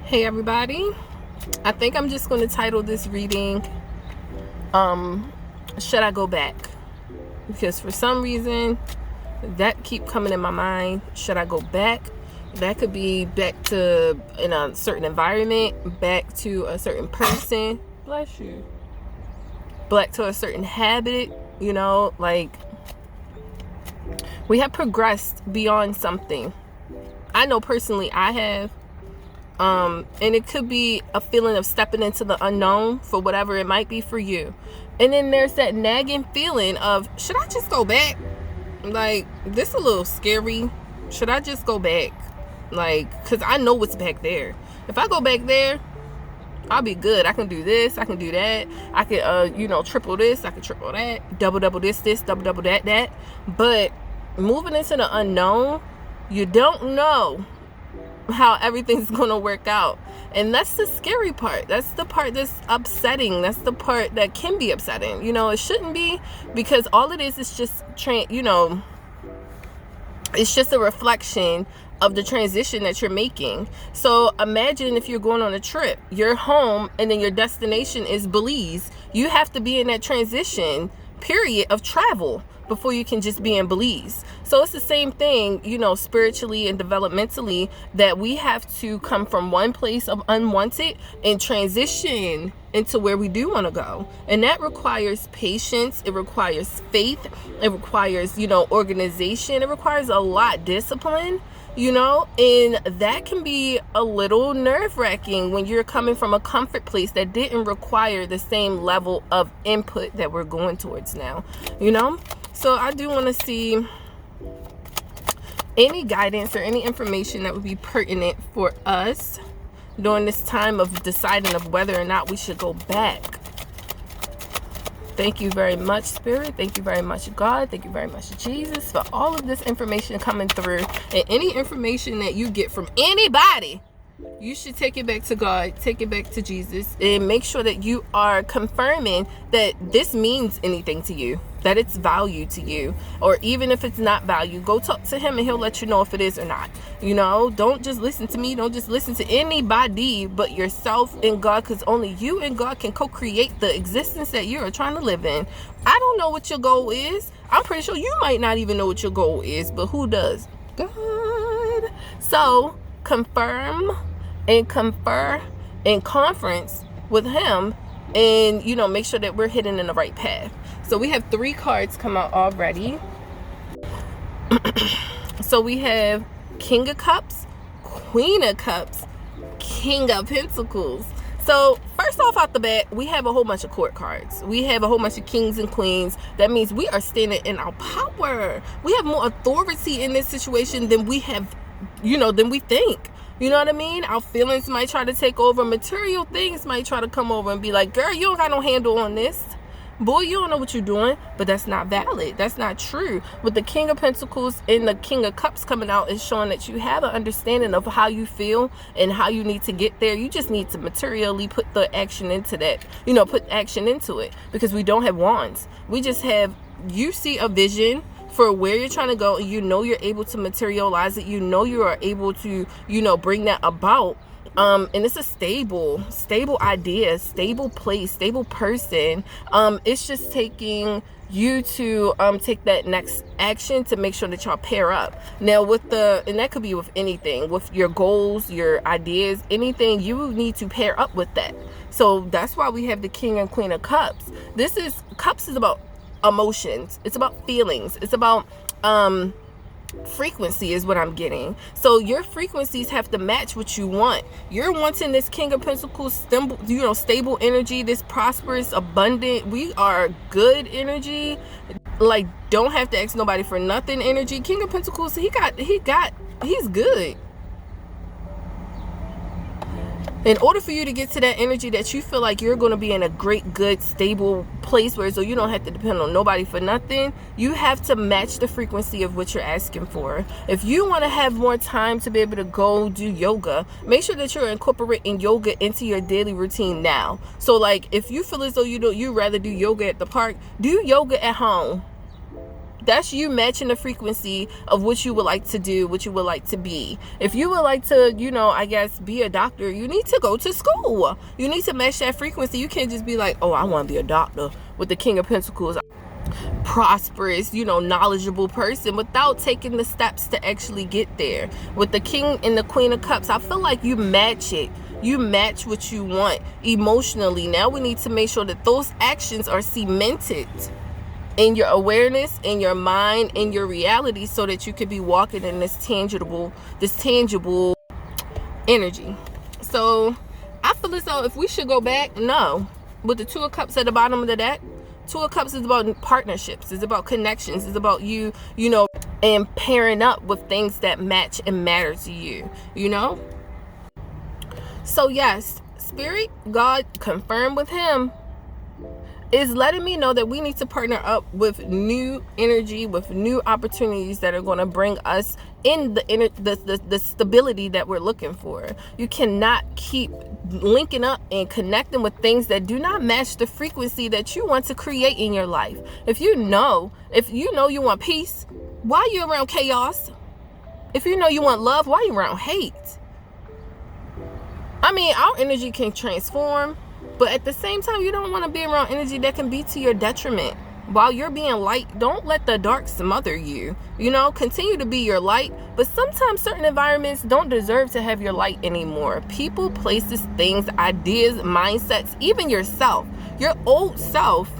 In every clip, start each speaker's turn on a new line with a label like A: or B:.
A: Hey everybody, I think I'm just going to title this reading, Should I Go Back? Because for some reason, that keep coming in my mind. Should I go back? That could be back to in a certain environment, back to a certain person. Bless you. Back to a certain habit, like we have progressed beyond something. I know personally I have. And it could be a feeling of stepping into the unknown for whatever it might be for you. And then there's that nagging feeling of, should I just go back? Like, this a little scary. Should I just go back? Like, because I know what's back there. If I go back there, I'll be good. I can do this. I can do that. I can, triple this. I can triple that. Double this, double that. But moving into the unknown, you don't know how everything's gonna work out, and that's the scary part. That's the part that's upsetting. That's the part that can be upsetting. It shouldn't be, because all it is just it's just a reflection of the transition that you're making. So imagine if you're going on a trip, you're home, and then your destination is Belize. You have to be in that transition period of travel before you can just be in Belize. So it's the same thing, spiritually and developmentally, that we have to come from one place of unwanted and transition into where we do want to go. And that requires patience. It requires faith. It requires, organization. It requires a lot, discipline, and that can be a little nerve-wracking when you're coming from a comfort place that didn't require the same level of input that we're going towards now, So I do want to see any guidance or any information that would be pertinent for us during this time of deciding of whether or not we should go back. Thank you very much, Spirit. Thank you very much, God. Thank you very much, Jesus, for all of this information coming through. And any information that you get from anybody, you should take it back to God, take it back to Jesus, and make sure that you are confirming that this means anything to you, that it's value to you. Or even if it's not value, go talk to him and he'll let you know if it is or not. Don't just listen to me. Don't just listen to anybody but yourself and God, because only you and God can co-create the existence that you are trying to live in. I don't know what your goal is. I'm pretty sure you might not even know what your goal is, but who does? God. So confirm and confer and conference with him, and make sure that we're heading in the right path. So we have 3 cards come out already. So we have King of Cups, Queen of Cups, King of Pentacles. So first off out the bat, we have a whole bunch of court cards. We have a whole bunch of kings and queens. That means we are standing in our power. We have more authority in this situation than we have, than we think. You know what I mean? Our feelings might try to take over. Material things might try to come over and be like, girl, you don't got no handle on this. Boy, you don't know what you're doing. But that's not valid. That's not true. With the King of Pentacles and the King of Cups coming out, is showing that you have an understanding of how you feel and how you need to get there. You just need to materially put the action into that. Put action into it. Because we don't have wands. We just have, you see a vision for where you're trying to go, and you're able to materialize it. You are able to, bring that about. And it's a stable idea, stable place, stable person. It's just taking you to take that next action to make sure that y'all pair up. Now and that could be with anything, with your goals, your ideas, anything, you need to pair up with that. So that's why we have the King and Queen of Cups. Cups is about emotions. It's about feelings. It's about frequency is what I'm getting. So your frequencies have to match what you want. You're wanting this King of Pentacles, stable energy, this prosperous, abundant, we are good energy, like don't have to ask nobody for nothing energy. King of Pentacles, he's good. In order for you to get to that energy that you feel like you're going to be in a great, good, stable place so you don't have to depend on nobody for nothing, you have to match the frequency of what you're asking for. If you want to have more time to be able to go do yoga, make sure that you're incorporating yoga into your daily routine now. So like if you feel as though you'd rather do yoga at the park, do yoga at home. That's you matching the frequency of what you would like to do, what you would like to be. If you would like to, I guess, be a doctor, you need to go to school. You need to match that frequency. You can't just be like, oh, I want to be a doctor with the King of Pentacles, prosperous, knowledgeable person, without taking the steps to actually get there. With the King and the Queen of Cups, I feel like you match it. You match what you want emotionally. Now we need to make sure that those actions are cemented in your awareness, in your mind, in your reality, so that you could be walking in this tangible energy. So I feel as though if we should go back, no. With the Two of Cups at the bottom of the deck, Two of Cups is about partnerships. It's about connections. It's about you and pairing up with things that match and matter to you, So yes, Spirit, God, confirmed with him, is letting me know that we need to partner up with new energy, with new opportunities that are going to bring us in the stability that we're looking for. You cannot keep linking up and connecting with things that do not match the frequency that you want to create in your life. If you know you want peace, why are you around chaos? If you know you want love, why are you around hate? I mean, our energy can transform, but at the same time, you don't want to be around energy that can be to your detriment. While you're being light, don't let the dark smother you. Continue to be your light, but sometimes certain environments don't deserve to have your light anymore. People, places, things, ideas, mindsets, even yourself, your old self,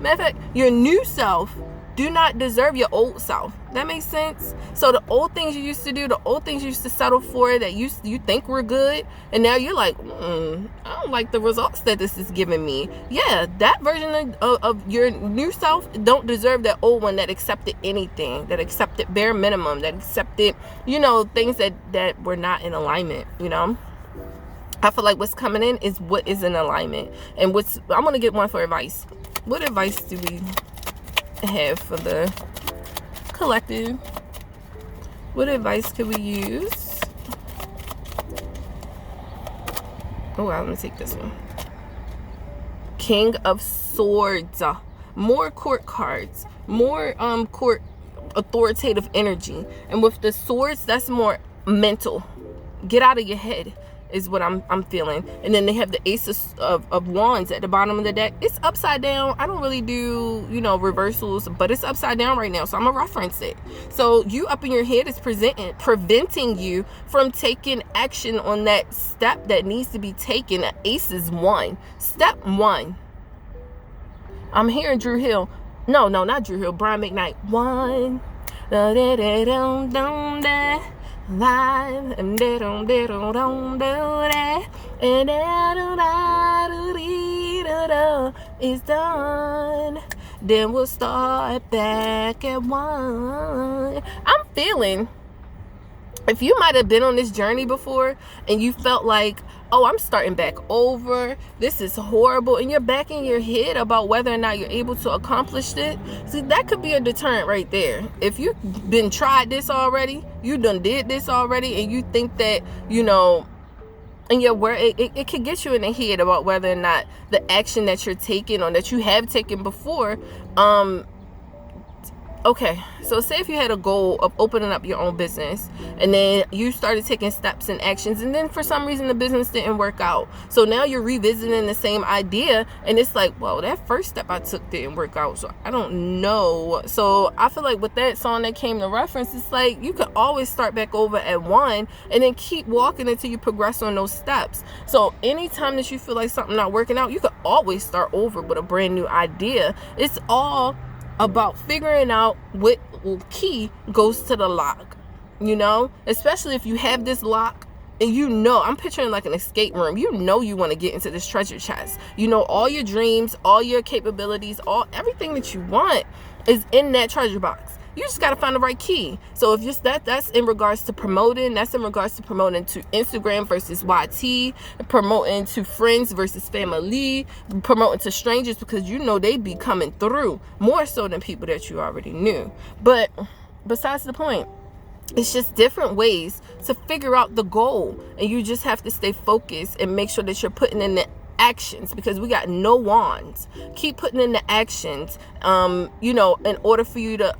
A: matter of fact, your new self, do not deserve your old self. That makes sense? So the old things you used to do, the old things you used to settle for that you think were good, and now you're like, I don't like the results that this is giving me. Yeah, that version of your new self don't deserve that old one that accepted anything, that accepted bare minimum, that accepted, things that were not in alignment, I feel like what's coming in is what is in alignment. And I'm going to get one for advice. What advice do we have for the collective? What advice could we use? Oh, I'm gonna take this one. King of Swords. More court cards, more court authoritative energy. And with the swords, that's more mental. Get out of your head is what I'm feeling. And then they have the Ace of Wands at the bottom of the deck. It's upside down. I don't really do reversals, but it's upside down right now, so I'm gonna reference it. So you up in your head is preventing you from taking action on that step that needs to be taken. Ace is 1. Step 1. I'm hearing Drew Hill. No, not Drew Hill. Brian McKnight. 1. Live and they don't do that, and it's done. Then we'll start back at 1. I'm feeling, if you might have been on this journey before and you felt like, oh, I'm starting back over, this is horrible, and you're back in your head about whether or not you're able to accomplish it, see, that could be a deterrent right there. If you've been tried this already, you done did this already, and you think that, and it could get you in the head about whether or not the action that you're taking or that you have taken before, okay, so say if you had a goal of opening up your own business, and then you started taking steps and actions, and then for some reason the business didn't work out. So now you're revisiting the same idea, and it's like, well, that first step I took didn't work out, so I don't know. So I feel like with that song that came to reference, it's like you could always start back over at 1 and then keep walking until you progress on those steps. So anytime that you feel like something not working out, you could always start over with a brand new idea. It's all about figuring out what key goes to the lock, especially if you have this lock and I'm picturing like an escape room. You want to get into this treasure chest. All your dreams, all your capabilities, everything that you want is in that treasure box. You just got to find the right key. So if just that's in regards to promoting, that's in regards to promoting to Instagram versus YT, promoting to friends versus family, promoting to strangers, because they be coming through more so than people that you already knew. But besides the point, it's just different ways to figure out the goal, and you just have to stay focused and make sure that you're putting in the actions, because we got no wands. Keep putting in the actions, in order for you to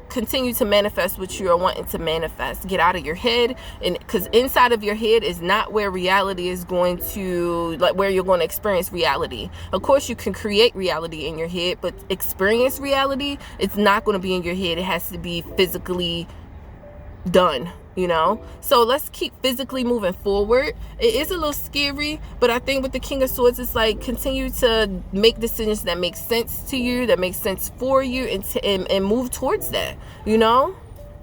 A: continue to manifest what you are wanting to manifest. Get out of your head, and because inside of your head is not where reality is going to, like, where you're going to experience reality. Of course you can create reality in your head, but experience reality, it's not going to be in your head. It has to be physically done, you know. So let's keep physically moving forward. It is a little scary, but I think with the King of Swords, it's like continue to make decisions that make sense to you, that make sense for you, and move towards that, you know.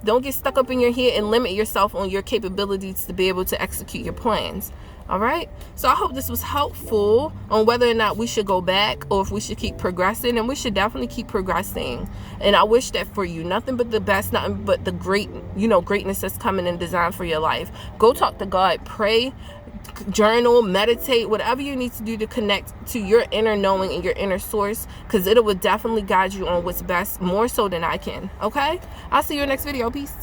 A: Don't get stuck up in your head and limit yourself on your capabilities to be able to execute your plans. All right, so I hope this was helpful on whether or not we should go back or if we should keep progressing. And we should definitely keep progressing, and I wish that for you. Nothing but the best, nothing but the great, you know, greatness that's coming in design for your life. Go talk to God, pray, journal, meditate, whatever you need to do to connect to your inner knowing and your inner source, because it will definitely guide you on what's best, more so than I can. Okay, I'll see you in the next video. Peace.